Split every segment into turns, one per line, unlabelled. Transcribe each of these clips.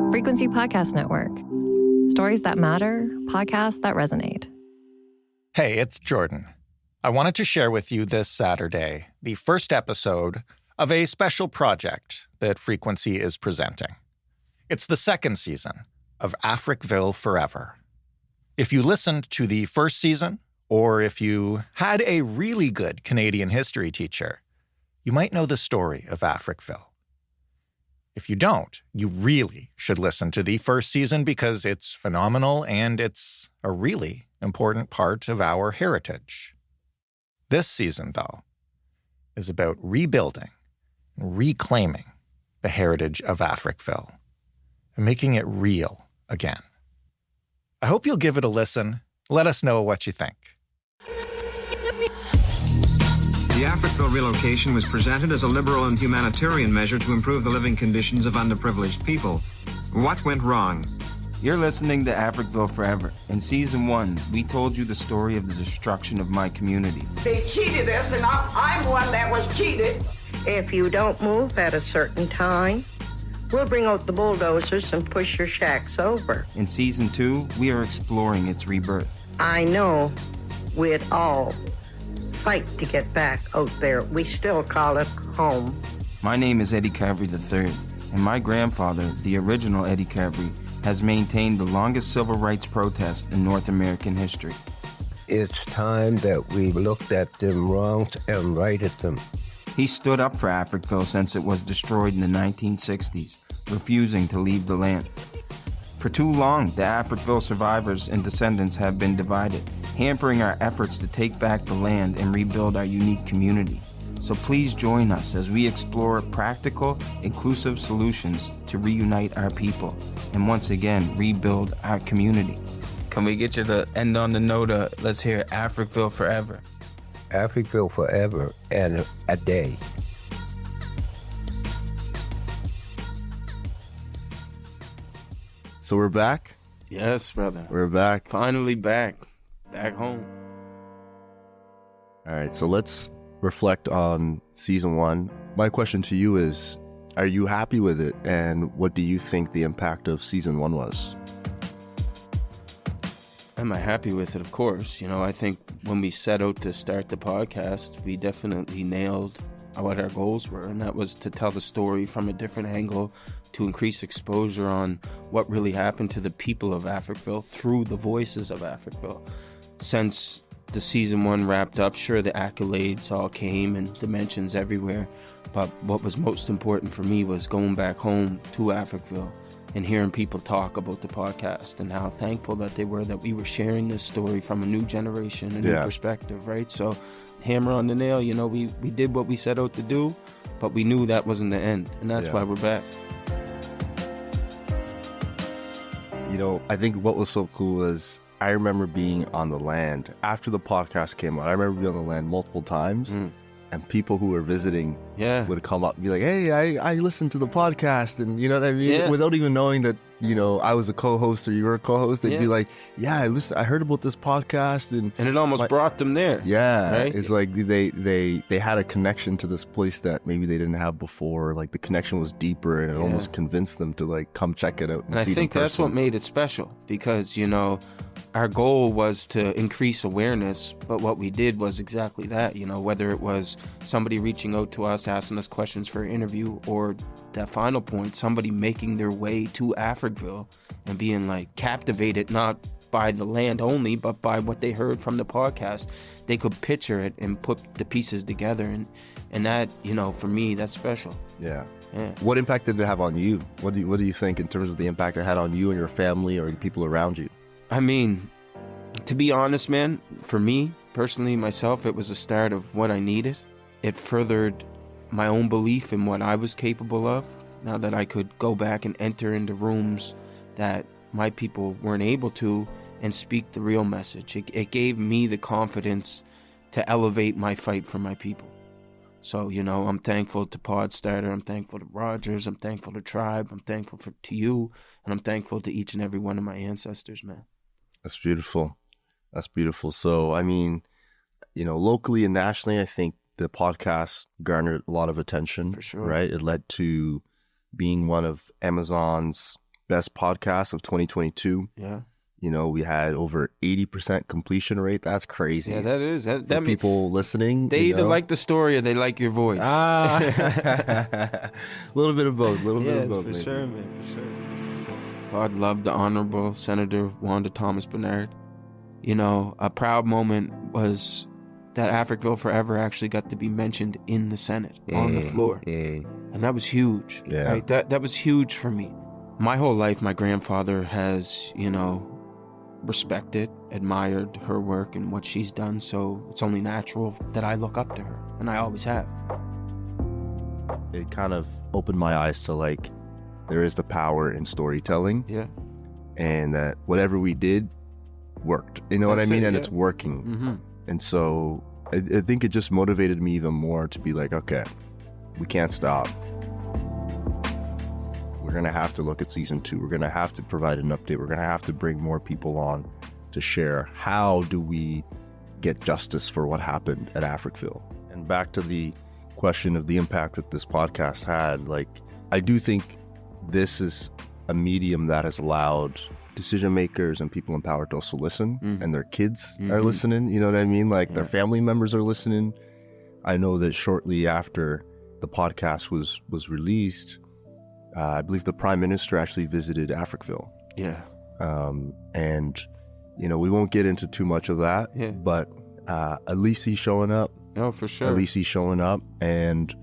Frequency Podcast Network. Stories that matter, podcasts that resonate.
Hey, it's Jordan. I wanted to share with you this Saturday the first episode of a special project that Frequency is presenting. It's the second season of Africville Forever. If you listened to the first season, or if you had a really good Canadian history teacher, you might know the story of Africville. If you don't, you really should listen to the first season because it's phenomenal and it's a really important part of our heritage. This season, though, is about rebuilding and reclaiming the heritage of Africville and making it real again. I hope you'll give it a listen. Let us know what you think.
The Africville relocation was presented as a liberal and humanitarian measure to improve the living conditions of underprivileged people. What went wrong?
You're listening to Africville Forever. In Season 1, we told you the story of the destruction of my community.
They cheated us, and I'm one that was cheated.
If you don't move at a certain time, we'll bring out the bulldozers and push your shacks over.
In Season 2, we are exploring its rebirth.
I know we'd all fight to get back out there. We still call it home.
My name is Eddie Cavery III, and my grandfather, the original Eddie Cavery, has maintained the longest civil rights protest in North American history.
It's time that we looked at them wrongs and righted them.
He stood up for Africville since it was destroyed in the 1960s, refusing to leave the land. For too long, the Africville survivors and descendants have been divided, hampering our efforts to take back the land and rebuild our unique community. So please join us as we explore practical, inclusive solutions to reunite our people and once again rebuild our community. Can we get you to end on the note of let's hear Africville Forever?
Africville Forever and a day.
So we're back?
Yes, brother.
We're back.
Finally back. Back home.
All right, so let's reflect on Season 1. My question to you is, are you happy with it? And what do you think the impact of Season 1 was?
Am I happy with it? Of course. You know, I think when we set out to start the podcast, we definitely nailed what our goals were, and that was to tell the story from a different angle, to increase exposure on what really happened to the people of Africville through the voices of Africville. Since the Season 1 wrapped up, sure, the accolades all came and the mentions everywhere, but what was most important for me was going back home to Africville and hearing people talk about the podcast and how thankful that they were that we were sharing this story from a new generation, a new perspective, right? So, hammer on the nail, you know, we did what we set out to do, but we knew that wasn't the end, and that's why we're back.
You know, I think what was so cool is I remember being on the land. After the podcast came out, I remember being on the land multiple times. And people who were visiting would come up and be like, hey, I listened to the podcast. And you know what I mean? Without even knowing that, you know, I was a co-host or you were a co-host, they'd be like, yeah, I heard about this podcast. And
it almost brought them there.
Yeah.
Right?
It's like they had a connection to this place that maybe they didn't have before. Like the connection was deeper and it almost convinced them to like come check it out. And
I think that's what made it special because, you know, our goal was to increase awareness, but what we did was exactly that, you know, whether it was somebody reaching out to us, asking us questions for an interview, or that final point, somebody making their way to Africville and being like captivated, not by the land only, but by what they heard from the podcast. They could picture it and put the pieces together. And that, you know, for me, that's special.
Yeah. What impact did it have on you? What do you think in terms of the impact it had on you and your family or the people around you?
I mean, to be honest, man, for me, personally, myself, it was a start of what I needed. It furthered my own belief in what I was capable of, now that I could go back and enter into rooms that my people weren't able to and speak the real message. It gave me the confidence to elevate my fight for my people. So, you know, I'm thankful to Podstarter, I'm thankful to Rogers, I'm thankful to Tribe, I'm thankful to you, and I'm thankful to each and every one of my ancestors, man.
That's beautiful. That's beautiful. So, I mean, you know, locally and nationally, I think the podcast garnered a lot of attention.
For sure.
Right? It led to being one of Amazon's best podcast of 2022.
Yeah.
You know, we had over 80% completion rate. That's crazy.
Yeah, that is. That
For people listening,
they either like the story or they like your voice.
A little bit of both.
For
maybe.
sure, man, for sure. God love the Honorable Senator Wanda Thomas Bernard. You know, a proud moment was that Africville Forever actually got to be mentioned in the Senate on the floor. And that was huge.
Yeah.
Right? That was huge for me. My whole life, my grandfather has, you know, respected, admired her work and what she's done, so it's only natural that I look up to her, and I always have.
It kind of opened my eyes to, like, there is the power in storytelling.
Yeah.
And that whatever we did worked. You know what I mean? And it's working.
Mm-hmm.
And so I think it just motivated me even more to be like, okay, we can't stop. We're going to have to look at season 2. We're going to have to provide an update. We're going to have to bring more people on to share how do we get justice for what happened at Africville. And back to the question of the impact that this podcast had, like, I do think this is a medium that has allowed decision makers and people in power to also listen, and their kids are listening. You know what I mean? Like, their family members are listening. I know that shortly after the podcast was released, I believe the Prime Minister actually visited Africville.
Yeah.
And, you know, we won't get into too much of that, but at least he's showing up.
Oh, for sure.
At least he's showing up. And,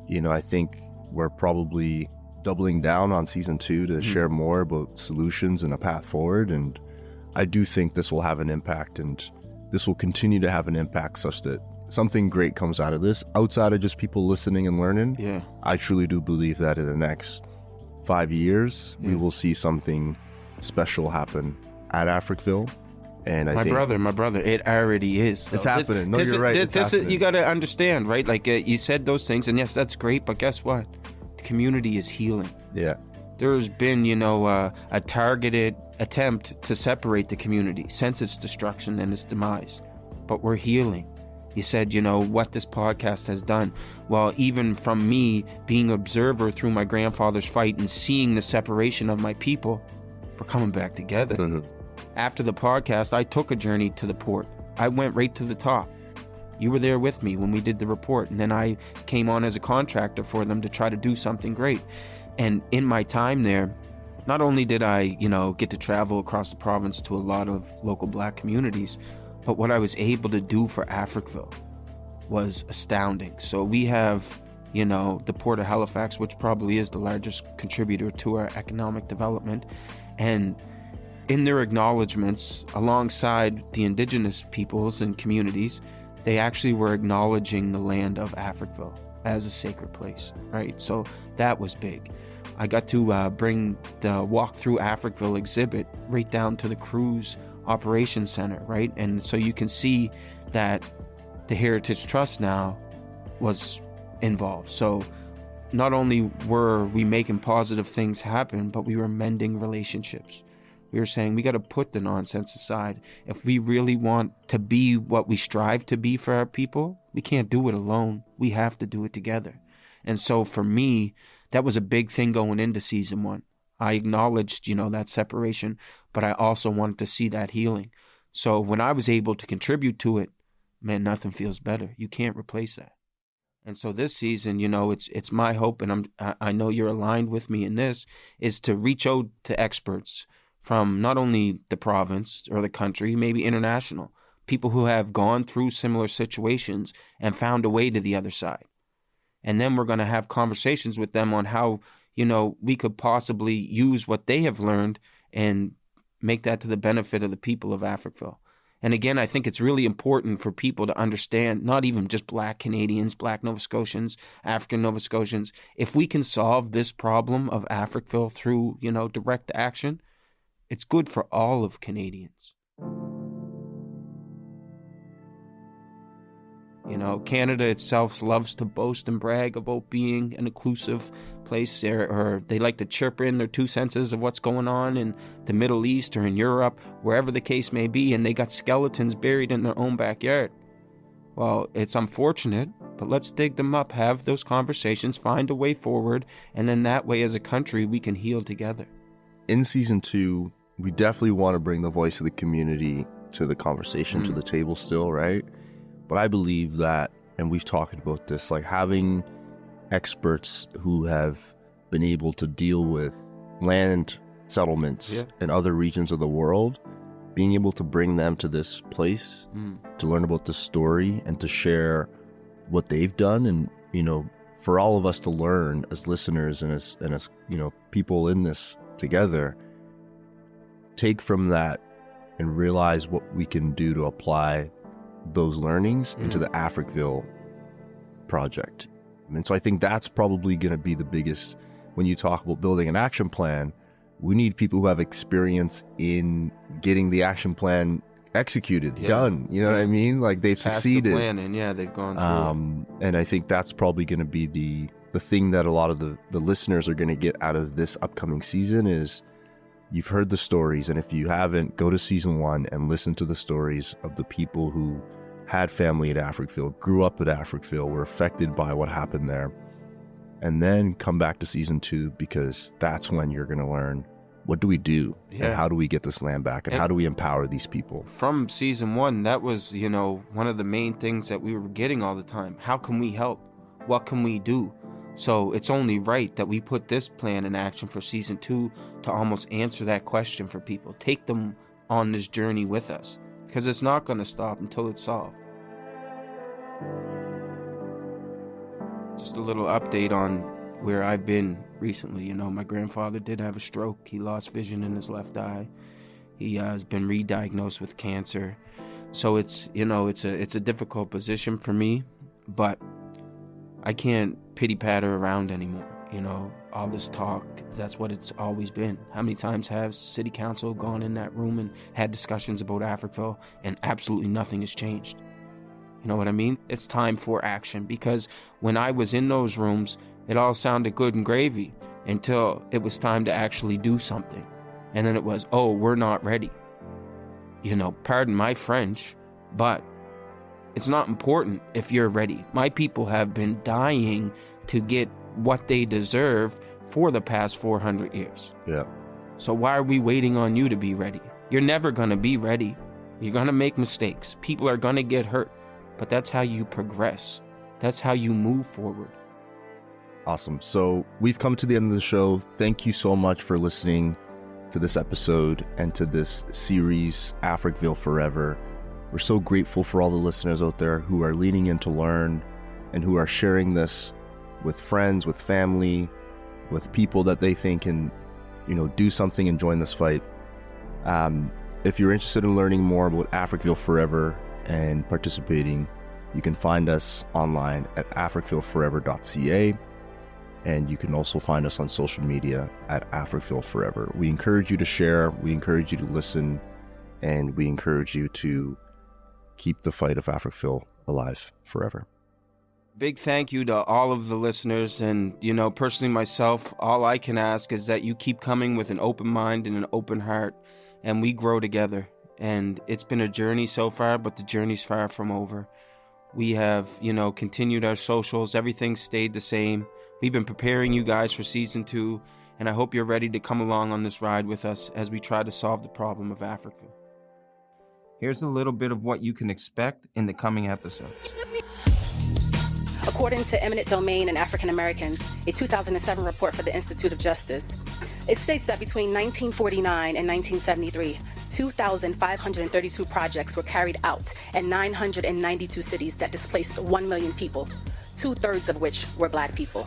you know, I think we're probably doubling down on season 2 to share more about solutions and a path forward. And I do think this will have an impact, and this will continue to have an impact such that something great comes out of this outside of just people listening and learning.
Yeah.
I truly do believe that in the next 5 years, we will see something special happen at Africville. And I think
my brother, it already is.
It's happening. No, you're right. It's happening.
You got to understand, right? Like, you said those things, and yes, that's great, but guess what? The community is healing.
Yeah.
There's been, you know, a targeted attempt to separate the community since its destruction and its demise, but we're healing. You said, you know, what this podcast has done. Well, even from me being an observer through my grandfather's fight and seeing the separation of my people, we're coming back together.
Mm-hmm.
After the podcast, I took a journey to the port. I went right to the top. You were there with me when we did the report, and then I came on as a contractor for them to try to do something great. And in my time there, not only did I, you know, get to travel across the province to a lot of local Black communities, but what I was able to do for Africville was astounding. So we have, you know, the Port of Halifax, which probably is the largest contributor to our economic development. And in their acknowledgements, alongside the Indigenous peoples and communities, they actually were acknowledging the land of Africville as a sacred place, right? So that was big. I got to bring the Walk Through Africville exhibit right down to the cruise operations center, right? And so you can see that the Heritage Trust now was involved. So not only were we making positive things happen, but we were mending relationships. We were saying we got to put the nonsense aside. If we really want to be what we strive to be for our people, we can't do it alone. We have to do it together. And so for me, that was a big thing going into season 1. I acknowledged, you know, that separation, but I also wanted to see that healing. So when I was able to contribute to it, man, nothing feels better. You can't replace that. And so this season, you know, it's my hope, and I know you're aligned with me in this, is to reach out to experts from not only the province or the country, maybe international, people who have gone through similar situations and found a way to the other side. And then we're going to have conversations with them on how, you know, we could possibly use what they have learned and make that to the benefit of the people of Africville. And again, I think it's really important for people to understand, not even just Black Canadians, Black Nova Scotians, African Nova Scotians, if we can solve this problem of Africville through, you know, direct action, it's good for all of Canadians. You know, Canada itself loves to boast and brag about being an inclusive place there, or they like to chirp in their 2 cents of what's going on in the Middle East or in Europe, wherever the case may be, and they got skeletons buried in their own backyard. Well, it's unfortunate, but let's dig them up, have those conversations, find a way forward, and then that way as a country we can heal together.
in season 2, we definitely want to bring the voice of the community to the conversation, to the table still, right? But I believe that, and we've talked about this, like having experts who have been able to deal with land settlements in other regions of the world, being able to bring them to this place to learn about the story and to share what they've done, and, you know, for all of us to learn as listeners and as you know, people in this together, take from that and realize what we can do to apply those learnings into the Africville project. And so I think that's probably going to be the biggest, when you talk about building an action plan, we need people who have experience in getting the action plan executed, done. You know what I mean? Like they've succeeded.
The planning, they've gone through.
And I think that's probably going to be the thing that a lot of the listeners are going to get out of this upcoming season is, you've heard the stories, and if you haven't, go to season 1 and listen to the stories of the people who had family at Africville, grew up at Africville, were affected by what happened there. And then come back to season 2, because that's when you're going to learn, what do we do? And how do we get this land back? And how do we empower these people?
From season 1, that was, you know, one of the main things that we were getting all the time. How can we help? What can we do? So it's only right that we put this plan in action for season 2 to almost answer that question for people. Take them on this journey with us, because it's not going to stop until it's solved. Just a little update on where I've been recently. You know, my grandfather did have a stroke. He lost vision in his left eye. He has been re-diagnosed with cancer. So it's, you know, it's a difficult position for me, but I can't pity-patter around anymore. You know, all this talk, that's what it's always been. How many times has city council gone in that room and had discussions about Africville, and absolutely nothing has changed? You know what I mean? It's time for action, because when I was in those rooms, it all sounded good and gravy until it was time to actually do something. And then it was, oh, we're not ready. You know, pardon my French, but it's not important if you're ready. My people have been dying to get what they deserve for the past 400 years.
Yeah.
So why are we waiting on you to be ready? You're never going to be ready. You're going to make mistakes. People are going to get hurt. But that's how you progress. That's how you move forward.
Awesome. So we've come to the end of the show. Thank you so much for listening to this episode and to this series, Africville Forever. We're so grateful for all the listeners out there who are leaning in to learn and who are sharing this with friends, with family, with people that they think can, you know, do something and join this fight. If you're interested in learning more about Africville Forever and participating, you can find us online at africvilleforever.ca, and you can also find us on social media at Africville Forever. We encourage you to share, we encourage you to listen, and we encourage you to keep the fight of Africville alive forever.
Big thank you to all of the listeners, and, you know, personally myself, all I can ask is that you keep coming with an open mind and an open heart, and we grow together. And it's been a journey so far, but the journey's far from over. We have, you know, continued our socials. Everything stayed the same. We've been preparing you guys for season 2, and I hope you're ready to come along on this ride with us as we try to solve the problem of Africville. Here's a little bit of what you can expect in the coming episodes.
According to Eminent Domain and African Americans, a 2007 report for the Institute of Justice, it states that between 1949 and 1973, 2,532 projects were carried out in 992 cities that displaced 1 million people, 2/3 of which were Black people.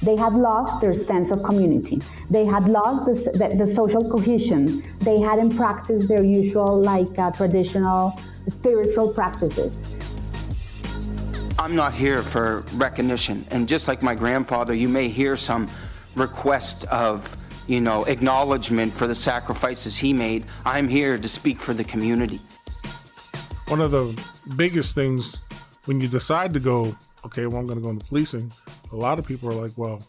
They had lost their sense of community. They had lost the social cohesion. They hadn't practiced their usual, traditional spiritual practices.
I'm not here for recognition. And just like my grandfather, you may hear some request of, you know, acknowledgement for the sacrifices he made. I'm here to speak for the community.
One of the biggest things when you decide to go, okay, well, I'm going to go into policing, a lot of people are like, well,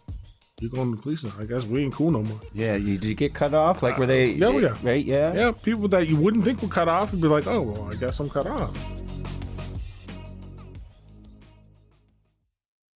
you're going to policing. I guess we ain't cool no more.
Yeah, did you get cut off? Like, were they...
Yeah.
Right, yeah?
Yeah, people that you wouldn't think were cut off would be like, oh, well, I guess I'm cut off.